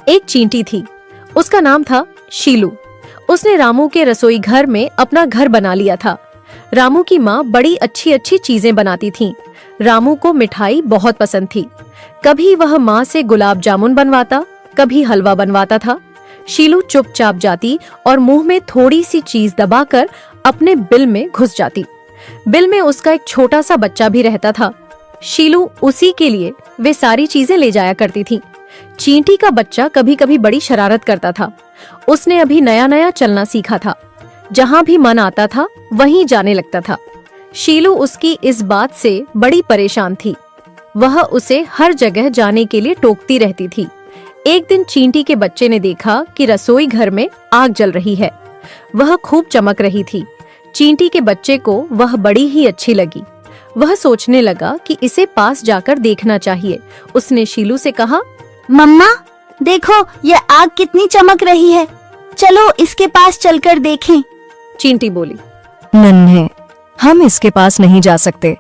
एक चींटी थी, उसका नाम था शीलू। उसने रामू के रसोई घर में अपना घर बना लिया था। रामू की माँ बड़ी अच्छी अच्छी चीजें बनाती थीं। रामू को मिठाई बहुत पसंद थी। कभी वह माँ से गुलाब जामुन बनवाता, कभी हलवा बनवाता था। शीलू चुपचाप जाती और मुंह में थोड़ी सी चीज दबाकर अपने बिल में घुस जाती। बिल में उसका एक छोटा सा बच्चा भी रहता था। शीलू उसी के लिए वे सारी चीजें ले जाया करती थी। चींटी का बच्चा कभी कभी बड़ी शरारत करता था। उसने अभी नया नया चलना सीखा था। जहाँ भी मन आता था वहीं जाने लगता था। शीलू उसकी इस बात से बड़ी परेशान थी। वह उसे हर जगह जाने के लिए टोकती रहती थी। एक दिन चींटी के बच्चे ने देखा कि रसोई घर में आग जल रही है। वह खूब चमक रही थी। चींटी के बच्चे को वह बड़ी ही अच्छी लगी। वह सोचने लगा कि इसे पास जाकर देखना चाहिए। उसने शीलू से कहा, मम्मा देखो, ये आग कितनी चमक रही है, चलो इसके पास चलकर देखें। चींटी बोली, नन्हे, हम इसके पास नहीं जा सकते।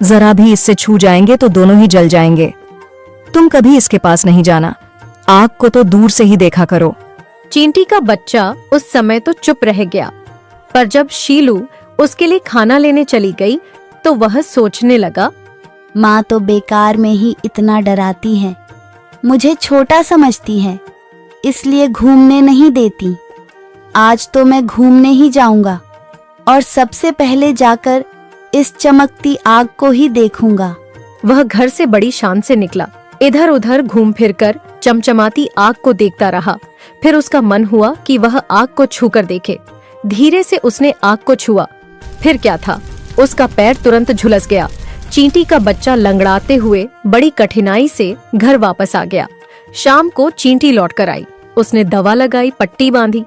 जरा भी इससे छू जाएंगे तो दोनों ही जल जाएंगे। तुम कभी इसके पास नहीं जाना, आग को तो दूर से ही देखा करो। चींटी का बच्चा उस समय तो चुप रह गया, पर जब शीलू उसके लिए खाना लेने चली गई तो वह सोचने लगा, माँ तो बेकार में ही इतना डराती है, मुझे छोटा समझती है, इसलिए घूमने नहीं देती। आज तो मैं घूमने ही जाऊंगा और सबसे पहले जाकर इस चमकती आग को ही देखूंगा। वह घर से बड़ी शान से निकला। इधर उधर घूम फिरकर चमचमाती आग को देखता रहा। फिर उसका मन हुआ कि वह आग को छूकर देखे। धीरे से उसने आग को छुआ। फिर क्या था, उसका पैर तुरंत झुलस गया। चींटी का बच्चा लंगड़ाते हुए बड़ी कठिनाई से घर वापस आ गया। शाम को चींटी लौट कर आई। उसने दवा लगाई, पट्टी बांधी,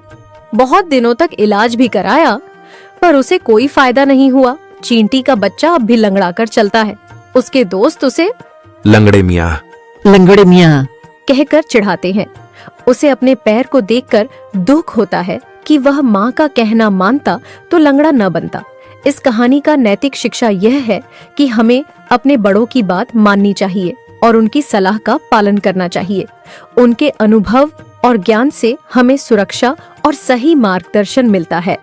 बहुत दिनों तक इलाज भी कराया, पर उसे कोई फायदा नहीं हुआ। चींटी का बच्चा अब भी लंगड़ाकर चलता है। उसके दोस्त उसे लंगड़े मियाँ कहकर चिढ़ाते हैं। उसे अपने पैर को देखकर दुख होता है कि वह माँ का कहना मानता तो लंगड़ा न बनता। इस कहानी का नैतिक शिक्षा यह है कि हमें अपने बड़ों की बात माननी चाहिए और उनकी सलाह का पालन करना चाहिए। उनके अनुभव और ज्ञान से हमें सुरक्षा और सही मार्गदर्शन मिलता है।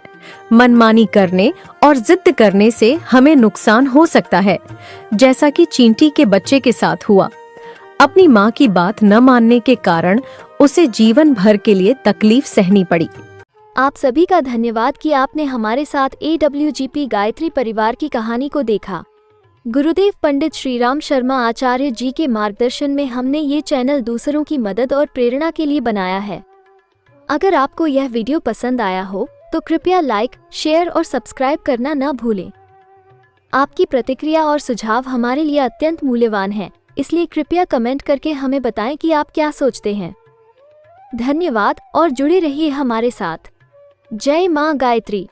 मनमानी करने और जिद करने से हमें नुकसान हो सकता है, जैसा कि चींटी के बच्चे के साथ हुआ। अपनी माँ की बात न मानने के कारण उसे जीवन भर के लिए तकलीफ सहनी पड़ी। आप सभी का धन्यवाद कि आपने हमारे साथ AWGP गायत्री परिवार की कहानी को देखा। गुरुदेव पंडित श्रीराम शर्मा आचार्य जी के मार्गदर्शन में हमने ये चैनल दूसरों की मदद और प्रेरणा के लिए बनाया है। अगर आपको यह वीडियो पसंद आया हो तो कृपया लाइक, शेयर और सब्सक्राइब करना न भूलें। आपकी प्रतिक्रिया और सुझाव हमारे लिए अत्यंत मूल्यवान है, इसलिए कृपया कमेंट करके हमें बताएं कि आप क्या सोचते हैं। धन्यवाद और जुड़े रहिए हमारे साथ। जय मां गायत्री।